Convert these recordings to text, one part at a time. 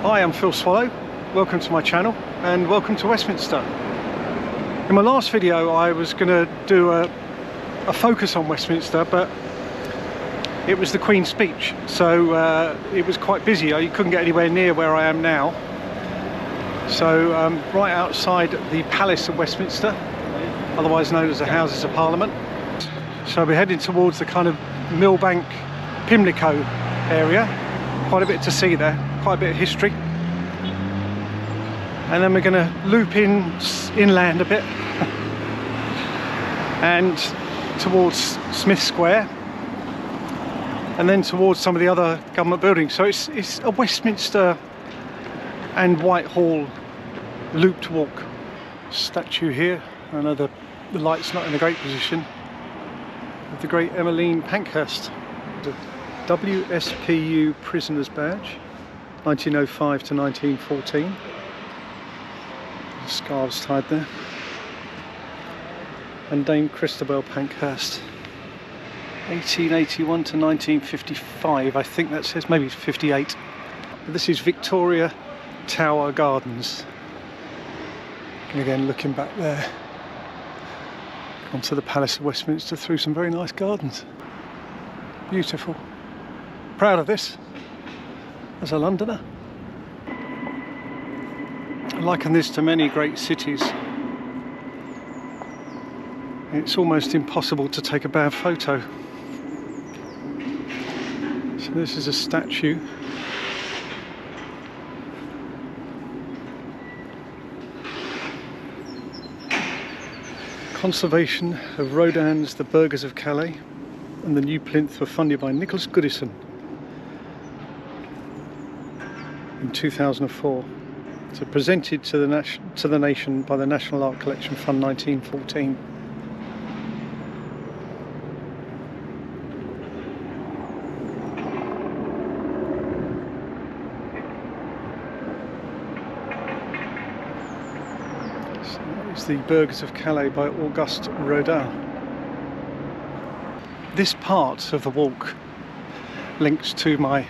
Hi, I'm Phil Swallow. Welcome to my channel and welcome to Westminster. In my last video I was going to do a focus on Westminster, but it was the Queen's speech, so it was quite busy. You couldn't get anywhere near where I am now. So right outside the Palace of Westminster, otherwise known as the Houses of Parliament. So we're heading towards the kind of Millbank, Pimlico area. Quite a bit to see there, quite a bit of history. And then we're going to loop inland a bit and towards Smith Square, and then towards some of the other government buildings. So it's a Westminster and Whitehall looped walk. Statue here. I know the light's not in a great position, of the great Emmeline Pankhurst. The WSPU Prisoner's Badge, 1905 to 1914. The scarves tied there. And Dame Christabel Pankhurst, 1881 to 1955. I think that says maybe 58. This is Victoria Tower Gardens. And again, looking back there onto the Palace of Westminster through some very nice gardens. Beautiful. Proud of this as a Londoner. I liken this to many great cities. It's almost impossible to take a bad photo. So this is a statue. Conservation of Rodin's The Burghers of Calais and the new plinth were funded by Nicholas Goodison in 2004. So presented to the nation by the National Art Collection Fund 1914. So that is the Burghers of Calais by Auguste Rodin. This part of the walk links to my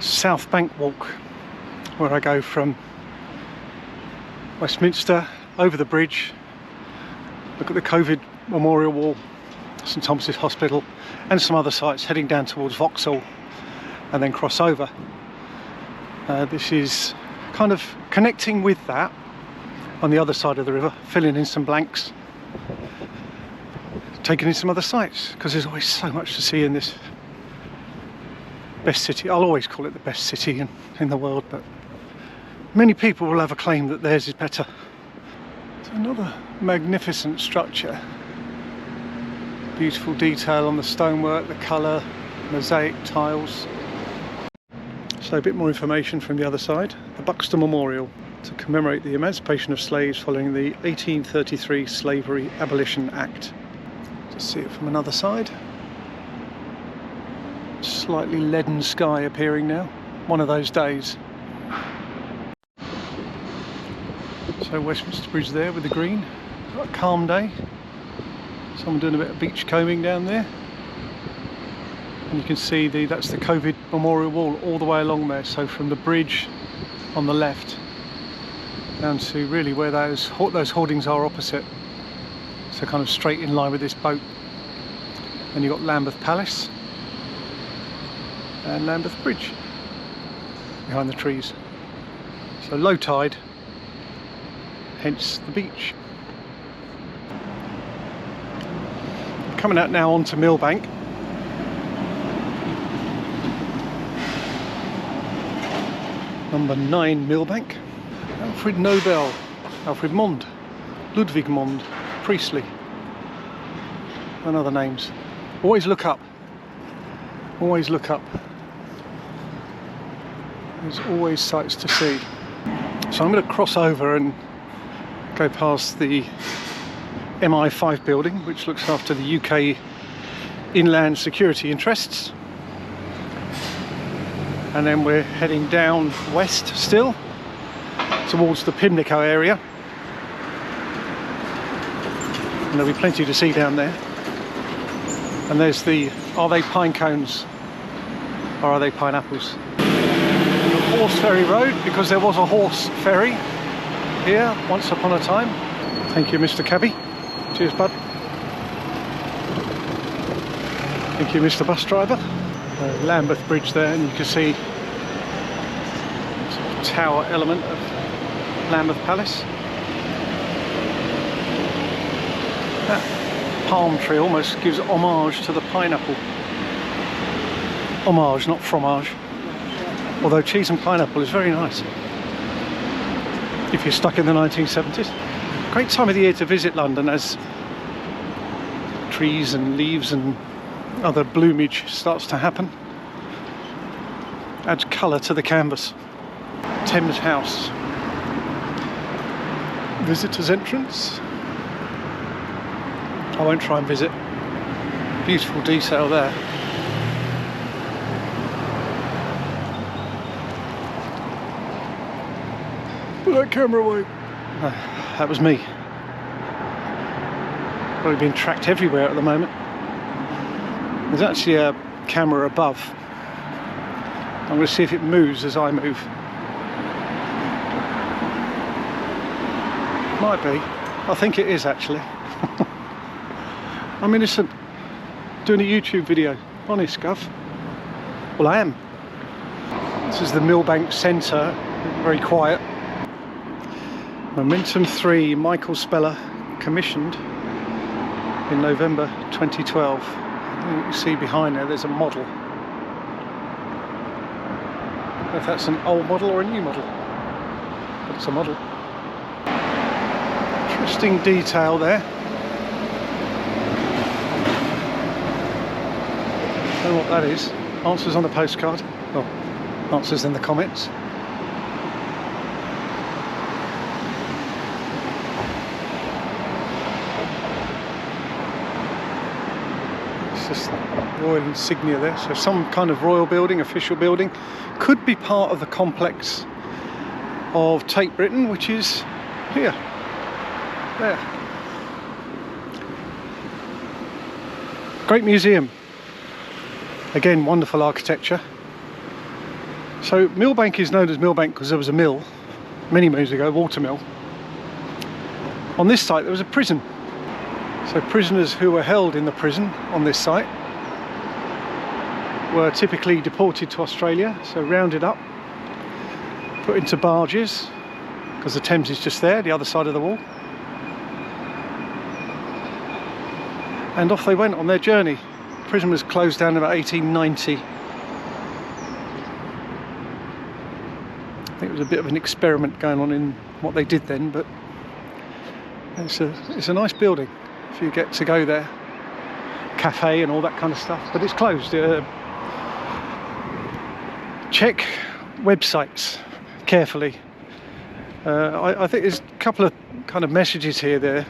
South Bank walk, where I go from Westminster over the bridge, look at the COVID Memorial Wall, St Thomas's Hospital and some other sites, heading down towards Vauxhall and then cross over. This is kind of connecting with that on the other side of the river, filling in some blanks, taking in some other sites, because there's always so much to see in this best city. I'll always call it the best city in the world, but many people will have a claim that theirs is better. It's another magnificent structure. Beautiful detail on the stonework, the colour, mosaic tiles. So a bit more information from the other side. The Buxton Memorial, to commemorate the emancipation of slaves following the 1833 Slavery Abolition Act. Just see it from another side. Slightly leaden sky appearing now. One of those days. So Westminster Bridge there with the green. Got a calm day. Someone doing a bit of beach combing down there. And you can see that's the COVID Memorial Wall all the way along there. So from the bridge on the left down to really where those hoardings are opposite. So kind of straight in line with this boat. And you've got Lambeth Palace and Lambeth Bridge behind the trees. So low tide, hence the beach. Coming out now onto Millbank. Number 9 Millbank. Alfred Nobel, Alfred Mond, Ludwig Mond, Priestley, and other names. Always look up. Always look up. There's always sights to see. So I'm going to cross over and go past the MI5 building, which looks after the UK inland security interests. And then we're heading down west still towards the Pimlico area. And there'll be plenty to see down there. And there's the, are they pine cones or are they pineapples? Horse Ferry Road, because there was a horse ferry here once upon a time. Thank you, Mr. Cabby. Cheers, bud. Thank you, Mr. Bus Driver. Lambeth Bridge there, and you can see the tower element of Lambeth Palace. That palm tree almost gives homage to the pineapple. Homage, not fromage. Although cheese and pineapple is very nice if you're stuck in the 1970s. Great time of the year to visit London as trees and leaves and other bloomage starts to happen. Adds colour to the canvas. Thames House. Visitors entrance. I won't try and visit. Beautiful detail there. Put that camera away. That was me. Probably being tracked everywhere at the moment. There's actually a camera above. I'm going to see if it moves as I move. Might be. I think it is actually. I'm innocent. Doing a YouTube video. Honest, Gov. Well, I am. This is the Millbank Centre. Very quiet. Momentum 3, Michael Speller, commissioned in November 2012. You can see behind there, there's a model. I don't know if that's an old model or a new model, but it's a model. Interesting detail there. Don't know what that is. Answers on the postcard. Well, answers in the comments. Just royal insignia there, so some kind of royal building, official building, could be part of the complex of Tate Britain, which is here, there. Great museum, again wonderful architecture. So Millbank is known as Millbank because there was a mill many moons ago, water mill. On this site there was a prison. So prisoners who were held in the prison on this site were typically deported to Australia, so rounded up, put into barges, because the Thames is just there, the other side of the wall. And off they went on their journey. The prison was closed down in about 1890. I think it was a bit of an experiment going on in what they did then, but it's a nice building. If you get to go there, cafe and all that kind of stuff, but it's closed. Check websites carefully. I think there's a couple of kind of messages here. That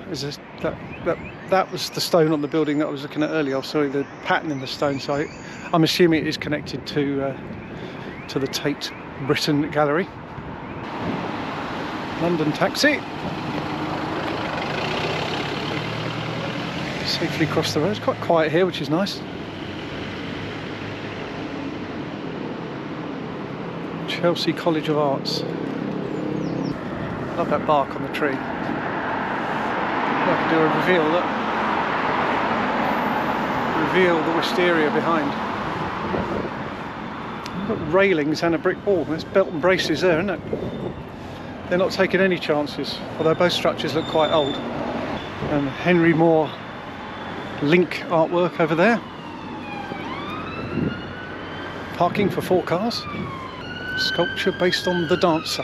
was the stone on the building that I was looking at earlier. Oh, sorry, the pattern in the stone. So I'm assuming it is connected to the Tate Britain Gallery. London taxi. Safely across the road. It's quite quiet here, which is nice. Chelsea College of Arts. Love that bark on the tree. I could do a reveal. Look. Reveal the wisteria behind. Got railings and a brick wall. There's belt and braces there, isn't it? They're not taking any chances, although both structures look quite old. And Henry Moore link artwork over there. Parking for 4 cars. Sculpture based on the dancer.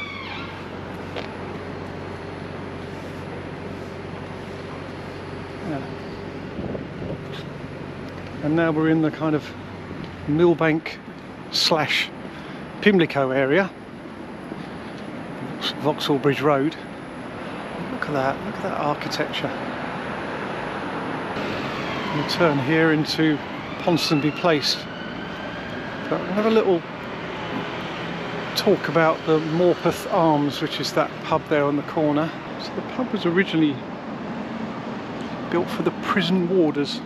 Yeah. And now we're in the kind of Millbank / Pimlico area. Vauxhall Bridge Road. Look at that architecture. We turn here into Ponsonby Place. But we'll have a little talk about the Morpeth Arms, which is that pub there on the corner. So the pub was originally built for the prison warders.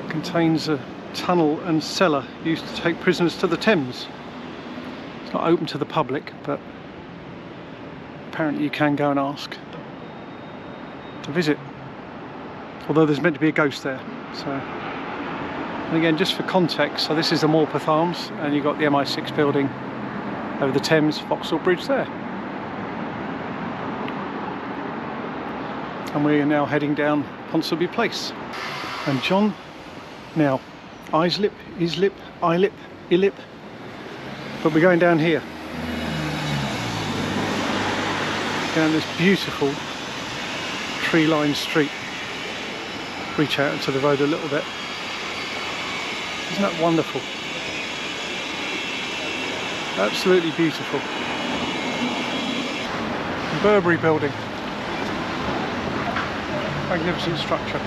It contains a tunnel and cellar used to take prisoners to the Thames. not open to the public, but apparently you can go and ask to visit. Although there's meant to be a ghost there. So, and again, just for context, so this is the Morpeth Arms, and you've got the MI6 building over the Thames, Vauxhall Bridge there. And we are now heading down Ponsonby Place. And John, now Islip, Islip, but we're going down here, down this beautiful tree-lined street. Reach out into the road a little bit. Isn't that wonderful? Absolutely beautiful. Burberry Building. Magnificent structure.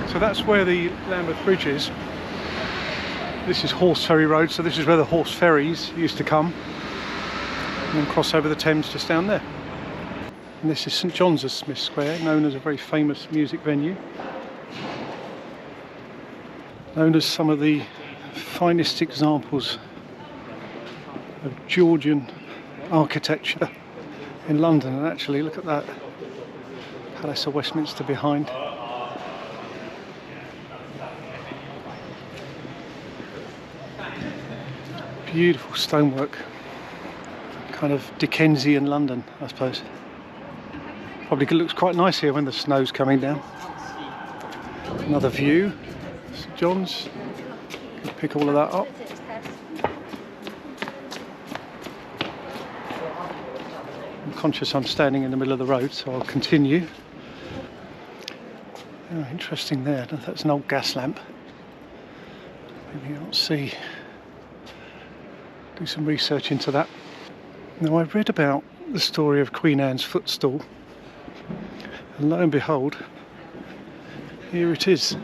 So that's where the Lambeth Bridge is. This is Horse Ferry Road, so this is where the horse ferries used to come and then cross over the Thames just down there. And this is St John's of Smith Square, known as a very famous music venue, known as some of the finest examples of Georgian architecture in London. And actually, look at that Palace of Westminster behind. Beautiful stonework, kind of Dickensian London, I suppose. Probably looks quite nice here when the snow's coming down. Another view, St John's. Can pick all of that up. I'm conscious I'm standing in the middle of the road, so I'll continue. Oh, interesting there. I don't know if that's an old gas lamp. Maybe you can't see. Do some research into that. Now, I read about the story of Queen Anne's footstool, and lo and behold, here it is.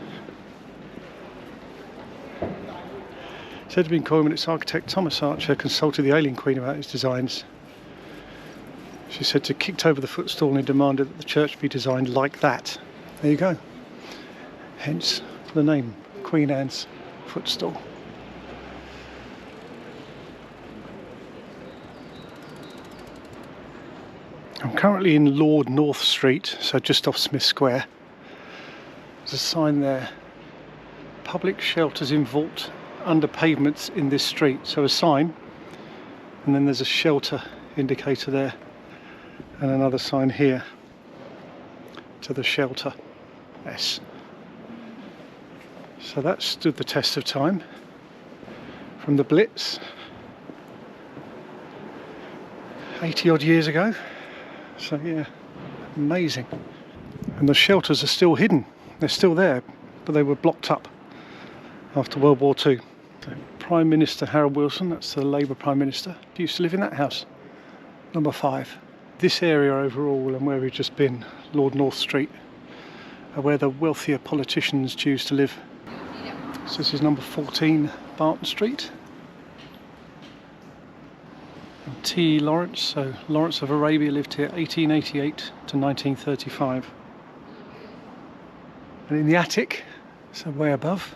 Said to have been coined when its architect Thomas Archer consulted the Alien Queen about its designs. She said to kicked over the footstool and demanded that the church be designed like that. There you go. Hence the name, Queen Anne's footstool. I'm currently in Lord North Street, so just off Smith Square. There's a sign there, public shelters in vault under pavements in this street. So a sign, and then there's a shelter indicator there, and another sign here to the shelter, S. So that stood the test of time from the Blitz 80 odd years ago. So yeah, amazing. And the shelters are still hidden. They're still there, but they were blocked up after World War II. So Prime Minister Harold Wilson, that's the Labour Prime Minister, he used to live in that house, number 5. This area overall, and where we've just been, Lord North Street, are where the wealthier politicians choose to live. So this is number 14 Barton Street. T. Lawrence, so Lawrence of Arabia lived here 1888 to 1935. And in the attic, so way above,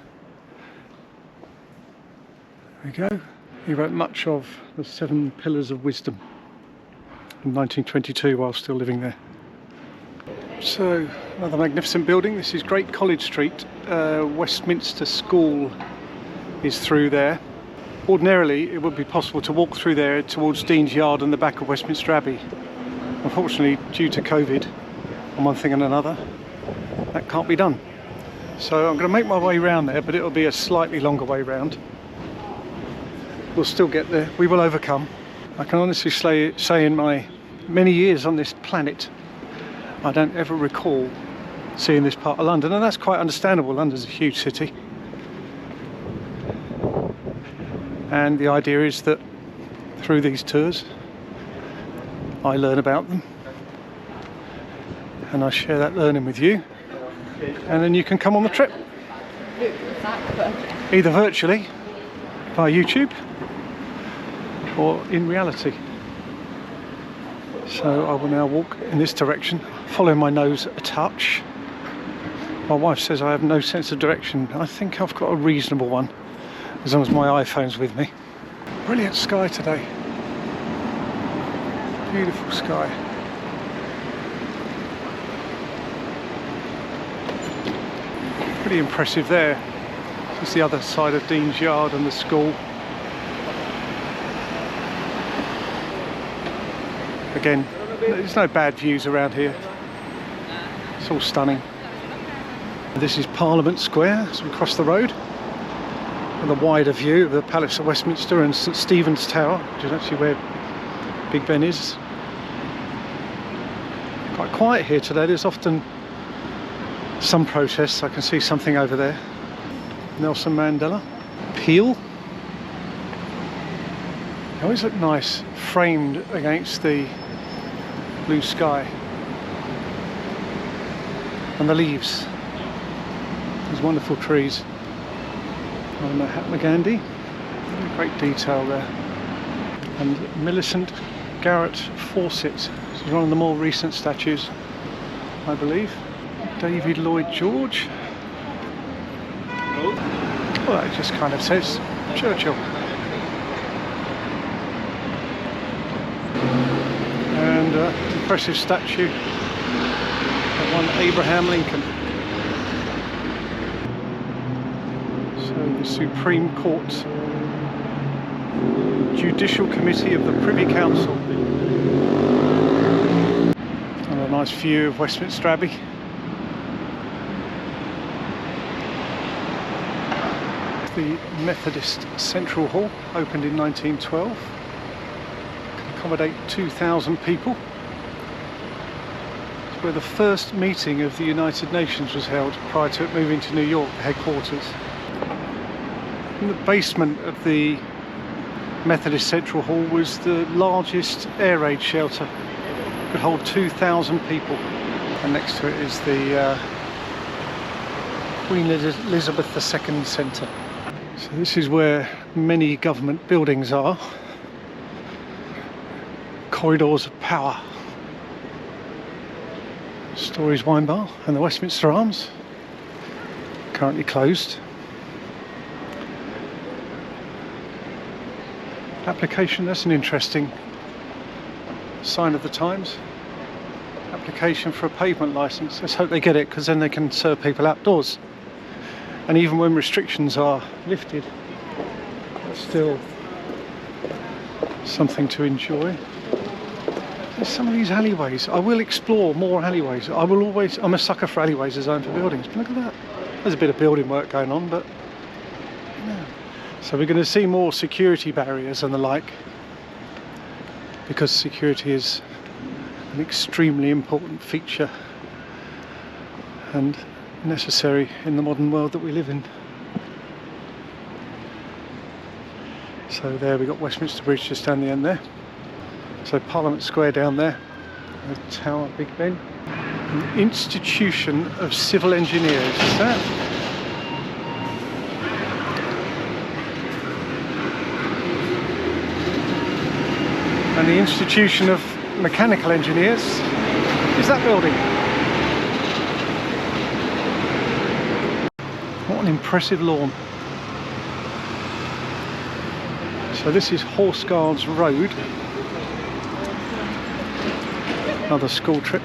there we go, he wrote much of the 7 Pillars of Wisdom in 1922 while still living there. So, another magnificent building. This is Great College Street. Westminster School is through there. Ordinarily, it would be possible to walk through there towards Dean's Yard and the back of Westminster Abbey. Unfortunately, due to COVID and one thing and another, that can't be done. So I'm going to make my way round there, but it'll be a slightly longer way round. We'll still get there. We will overcome. I can honestly say in my many years on this planet, I don't ever recall seeing this part of London, and that's quite understandable. London's a huge city. And the idea is that through these tours I learn about them and I share that learning with you, and then you can come on the trip either virtually via YouTube or in reality. So I will now walk in this direction, following my nose a touch. My wife says I have no sense of direction. I think I've got a reasonable one, as long as my iPhone's with me. Brilliant sky today. Beautiful sky. Pretty impressive there. It's the other side of Dean's Yard and the school. Again, there's no bad views around here. It's all stunning. This is Parliament Square as we cross the road, with a wider view of the Palace of Westminster and St Stephen's Tower, which is actually where Big Ben is. Quite quiet here today. There's often some protests. I can see something over there. Nelson Mandela. Peel. They always look nice, framed against the blue sky. And the leaves. These wonderful trees. Mahatma Gandhi. Great detail there. And Millicent Garrett Fawcett. This is one of the more recent statues, I believe. David Lloyd George. Well, it just kind of says Churchill. And impressive statue of one Abraham Lincoln. So the Supreme Court Judicial Committee of the Privy Council. And a nice view of Westminster Abbey. The Methodist Central Hall, opened in 1912, can accommodate 2,000 people. It's where the first meeting of the United Nations was held prior to it moving to New York, the headquarters. In the basement of the Methodist Central Hall was the largest air raid shelter. It could hold 2,000 people. And next to it is the Queen Elizabeth II Centre. So this is where many government buildings are. Corridors of power. Storey's Wine Bar and the Westminster Arms, currently closed. Application, that's an interesting sign of the times. Application for a pavement licence. Let's hope they get it, because then they can serve people outdoors. And even when restrictions are lifted, it's still something to enjoy. There's some of these alleyways. I will explore more alleyways. I'm a sucker for alleyways designed for buildings. But look at that. There's a bit of building work going on, but yeah. So we're going to see more security barriers and the like, because security is an extremely important feature and necessary in the modern world that we live in. So there we've got Westminster Bridge just down the end there. So Parliament Square down there, the Tower, Big Ben. An Institution of Civil Engineers, is that? And the Institution of Mechanical Engineers is that building. What an impressive lawn. So this is Horseguard's Road. Another school trip.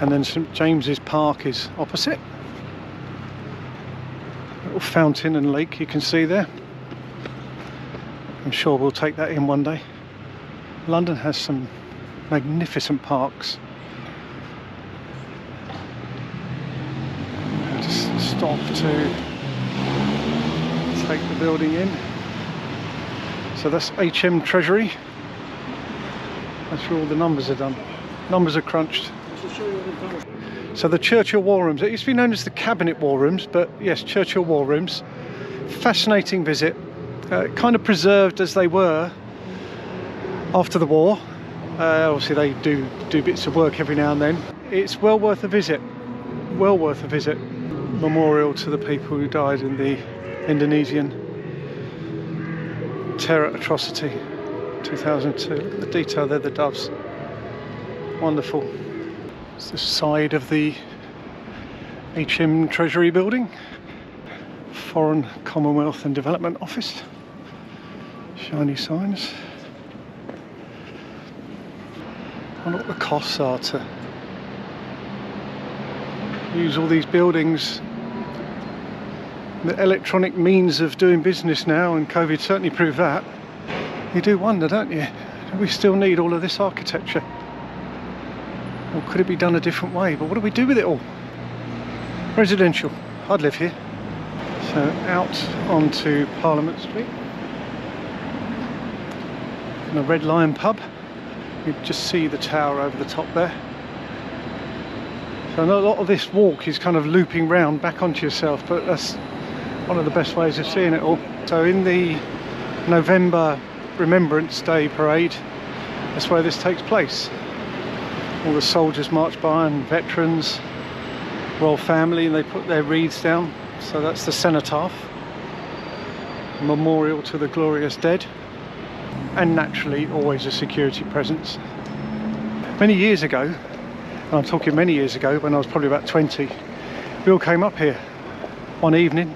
And then St James's Park is opposite. Little fountain and lake you can see there. I'm sure we'll take that in one day. London has some magnificent parks. Just stop to take the building in. So that's HM Treasury. That's where all the numbers are done. Numbers are crunched. So the Churchill War Rooms. It used to be known as the Cabinet War Rooms, but yes, Churchill War Rooms. Fascinating visit. Kind of preserved as they were after the war. Obviously they do bits of work every now and then. It's well worth a visit. Well worth a visit. Memorial to the people who died in the Indonesian terror atrocity 2002. Look at the detail there, the doves. Wonderful. It's the side of the HM Treasury Building. Foreign, Commonwealth and Development Office. Shiny signs. I wonder what the costs are to use all these buildings. The electronic means of doing business now, and COVID certainly proved that. You do wonder, don't you? Do we still need all of this architecture? Or could it be done a different way? But what do we do with it all? Residential. I'd live here. So out onto Parliament Street. And a Red Lion pub. You just see the tower over the top there. So a lot of this walk is kind of looping round back onto yourself, but that's one of the best ways of seeing it all. So in the November Remembrance Day parade, that's where this takes place. All the soldiers march by and veterans, royal family, and they put their wreaths down. So that's the Cenotaph, a memorial to the glorious dead, and naturally always a security presence. Many years ago, and I'm talking many years ago, when I was probably about 20, we all came up here one evening,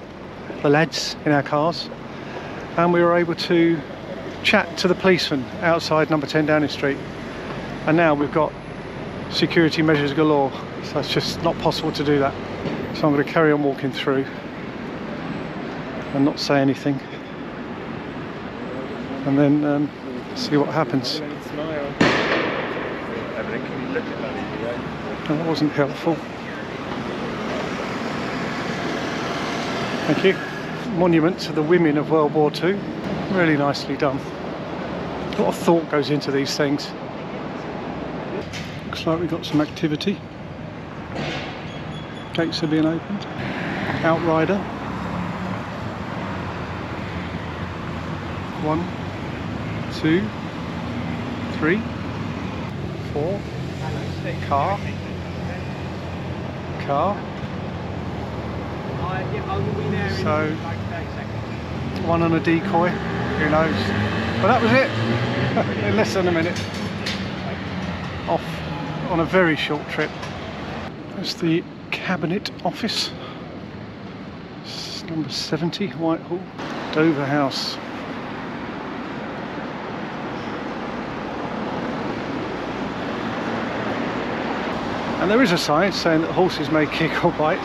the lads in our cars, and we were able to chat to the policeman outside number 10 Downing Street. And now we've got security measures galore, so it's just not possible to do that. So I'm going to carry on walking through and not say anything, and then see what happens. That wasn't helpful. Thank you. Monument to the women of World War II. Really nicely done. A lot of thought goes into these things. Looks like we've got some activity. Gates are being opened. Outrider. 1, 2, 3, 4. Car. So, one on a decoy, who knows. But that was it. In less than a minute. Off on a very short trip. That's the Cabinet Office. It's number 70, Whitehall. Dover House. And there is a sign saying that horses may kick or bite.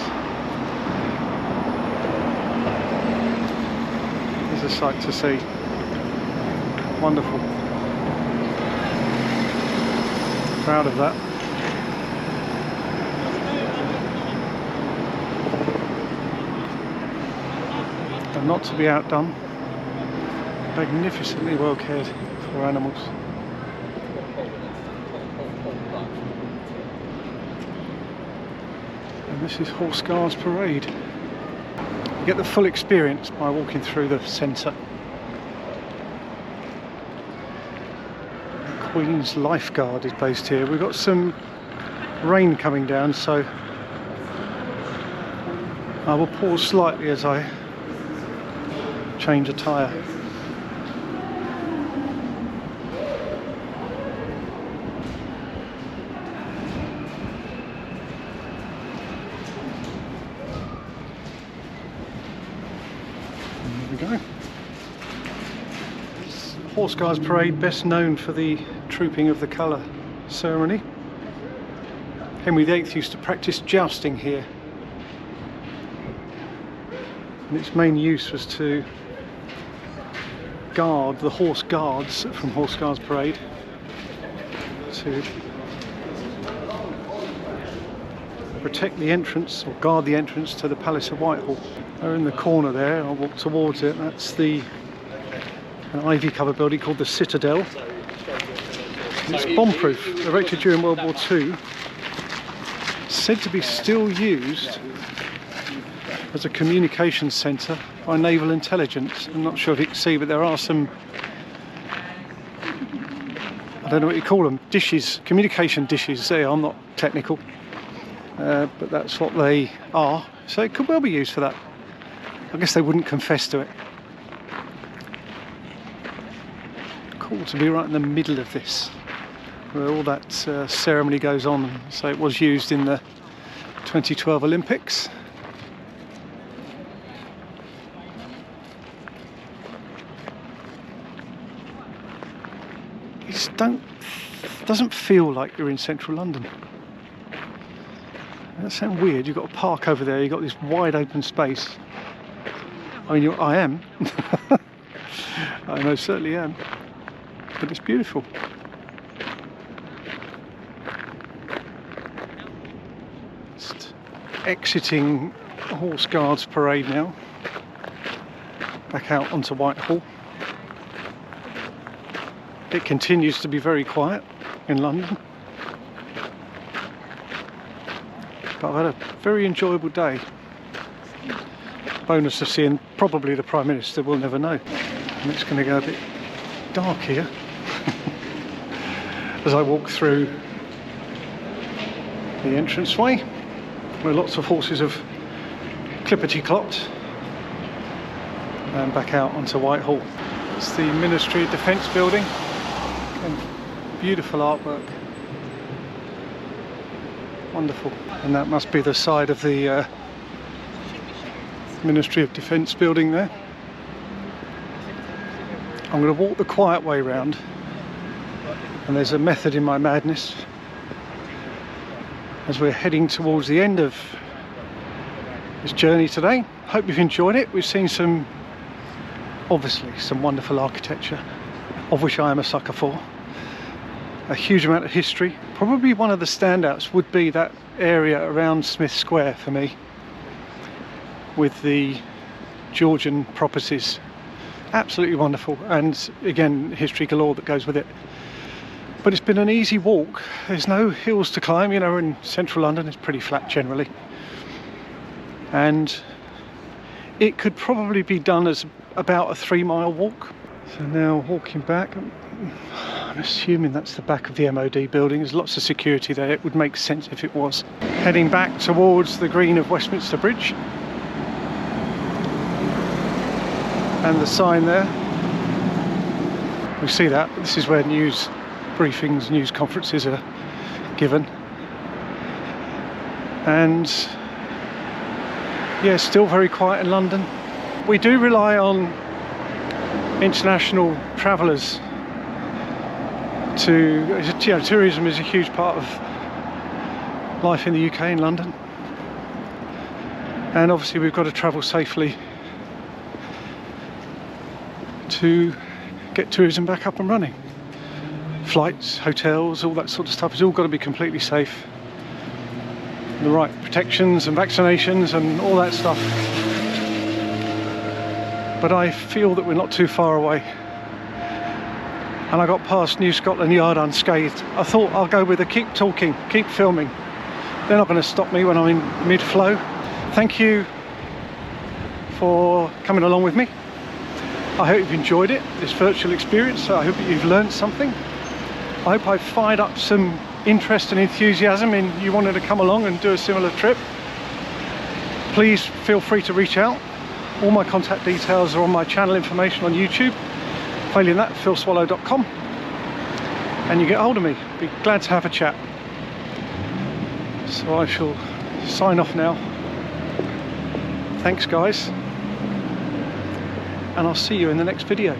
It's a sight to see. Wonderful. Proud of that. And not to be outdone, magnificently well cared for animals. And this is Horseguard's parade. You get the full experience by walking through the centre. Queen's Lifeguard is based here. We've got some rain coming down, so I will pause slightly as I change a tyre. There we go. Horseguards Parade, best known for the Trooping of the Colour ceremony. Henry VIII used to practice jousting here, and its main use was to guard the horse guards from Horseguards Parade, to protect the entrance or guard the entrance to the Palace of Whitehall. They're in the corner there. I'll walk towards it. That's an ivy-covered building called the Citadel. It's bomb-proof, erected during World War II. Said to be still used as a communications centre by naval intelligence. I'm not sure if you can see, but there are some, I don't know what you call them, dishes, communication dishes there. I'm not technical, but that's what they are. So it could well be used for that. I guess they wouldn't confess to it. Cool to be right in the middle of this, where all that ceremony goes on. So it was used in the 2012 Olympics. doesn't feel like you're in central London. That sounds weird. You've got a park over there, you've got this wide open space. I mean, I am. I most certainly am. But it's beautiful. Just exiting Horseguard's parade now. Back out onto Whitehall. It continues to be very quiet in London. But I've had a very enjoyable day. Bonus of seeing probably the Prime Minister, we'll never know. And it's going to go a bit dark here as I walk through the entranceway where lots of horses have clippity-clopped, and back out onto Whitehall. It's the Ministry of Defence building, and beautiful artwork, wonderful. And that must be the side of the Ministry of Defence building there. I'm going to walk the quiet way round, and there's a method in my madness as we're heading towards the end of this journey today. Hope you've enjoyed it. We've seen obviously some wonderful architecture, of which I am a sucker for. A huge amount of history. Probably one of the standouts would be that area around Smith Square for me, with the Georgian properties. Absolutely wonderful, and again, history galore that goes with it. But it's been an easy walk. There's no hills to climb, you know. In central London it's pretty flat generally, and it could probably be done as about a 3-mile walk. So now walking back, I'm assuming that's the back of the MOD building. There's lots of security there. It would make sense if it was. Heading back towards the green of Westminster Bridge, and the sign there, we see that. This is where news briefings, news conferences are given. And yeah, still very quiet in London. We do rely on international travellers to, you know, tourism is a huge part of life in the UK and London. And obviously we've got to travel safely to get tourism back up and running. Flights, hotels, all that sort of stuff, it's all got to be completely safe. The right protections and vaccinations and all that stuff. But I feel that we're not too far away. And I got past New Scotland Yard unscathed. I thought I'll go with a keep talking, keep filming. They're not going to stop me when I'm in mid-flow. Thank you for coming along with me. I hope you've enjoyed it, this virtual experience. I hope you've learned something. I hope I've fired up some interest and enthusiasm in you wanting to come along and do a similar trip. Please feel free to reach out. All my contact details are on my channel information on YouTube. Failing that, philswallow.com, and you get hold of me. Be glad to have a chat. So I shall sign off now. Thanks guys, and I'll see you in the next video.